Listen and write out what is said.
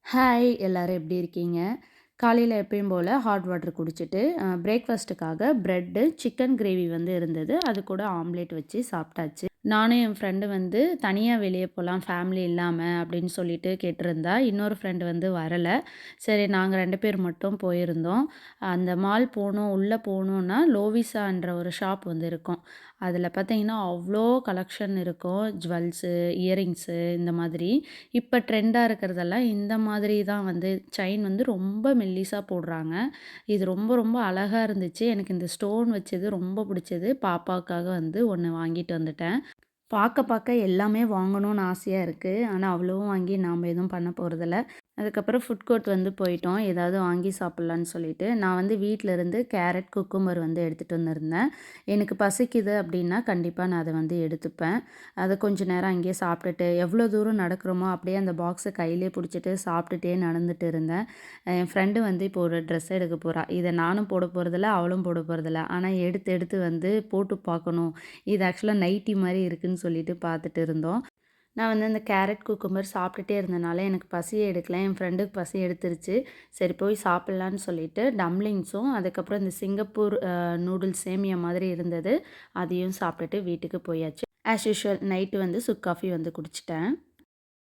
Hi எல்லாரும் எப்படி இருக்கீங்க? காலையில எப்பயும் போல ஹாட் வாட்டர் குடிச்சிட்டு, பிரேக்ஃபாஸ்ட்டுக்காக பிரெட்டு, சிக்கன் கிரேவி வந்து இருந்தது. அது கூட ஆம்லேட் வச்சு சாப்பிட்டாச்சு. நானும் என் ஃப்ரெண்டு வந்து தனியா வெளிய போலாம் ஃபேமிலி இல்லாம அப்படின்னு சொல்லிட்டு கேட்டிருந்தா. இன்னொரு ஃப்ரெண்டு வந்து வரல. சரி நாங்க 2 பேர் மட்டும் போயிருந்தோம். அந்த மால் போனோம். உள்ள போனோம்னா லோவிசான்ற ஒரு ஷாப் வந்து இருக்கும். அதில பார்த்தீங்கன்னா, அவ்ளோ கலெக்ஷன் இருக்கும். ஜுவல்ஸு, இயரிங்ஸு இந்த மாதிரி. இப்ப ட்ரெண்டா இருக்கிறதெல்லாம் இந்த மாதிரி தான் வந்து செயின் வந்து ரொம்ப மெல்லிசா போடுறாங்க. இது ரொம்ப ரொம்ப அழகா இருந்துச்சு. எனக்கு இந்த ஸ்டோன் வச்சது ரொம்ப பிடிச்சது. பாப்பாவுக்காக வந்து ஒண்ணு வாங்கிட்டு வந்துட்டேன். பாக்க பாக்க எல்லாமே வாங்கணும்னு ஆசையா இருக்கு. ஆனா அவ்வளவும் வாங்கி நாம எதுவும் பண்ண போறதில்ல. அதுக்கப்புறம் ஃபுட் கோர்ட் வந்து போயிட்டோம். ஏதாவது வாங்கி சாப்பிட்லான்னு சொல்லிட்டு. நான் வந்து வீட்ல இருந்து கேரட், குக்கும்பர் வந்து எடுத்துட்டு வந்திருந்தேன். எனக்கு பசிக்குது அப்படின்னா கண்டிப்பா நான் அத வந்து எடுத்துப்பேன். அத கொஞ்ச நேரம் அங்கேயே சாப்பிட்டுட்டு, எவ்வளோ தூரம் நடக்கிறோமோ அப்படியே அந்த பாக்ஸ கையிலேயே புடிச்சிட்டு சாப்பிட்டுட்டே நடந்துட்டு இருந்தேன். என் ஃப்ரெண்டு வந்து இப்போ ஒரு ட்ரெஸ் எடுக்க போறா. இத நானும் போட போறதில்ல, அவளும் போட போறதில்ல. ஆனா எடுத்து எடுத்து வந்து போட்டு பார்க்கணும். இது ஆக்சுவலா நைட்டி மாரி இருக்குன்னு சொல்லிட்டு பார்த்துட்டு இருந்தோம். நான் வந்து அந்த கேரட், குக்கும்பர் சாப்பிட்டுட்டே இருந்தனால எனக்கு பசியே எடுக்கல. என் ஃப்ரெண்டுக்கு பசி எடுத்துருச்சு. சரி போய் சாப்பிட்லான்னு சொல்லிட்டு டம்ப்ளிங்ஸும், அதுக்கப்புறம் இந்த சிங்கப்பூர் நூடுல்ஸ் சேமியா மாதிரி இருந்தது. அதையும் சாப்பிட்டுட்டு வீட்டுக்கு போயாச்சு. ஆஸ் யூசுவல் நைட்டு வந்து சுக் காஃபி வந்து குடிச்சிட்டேன்.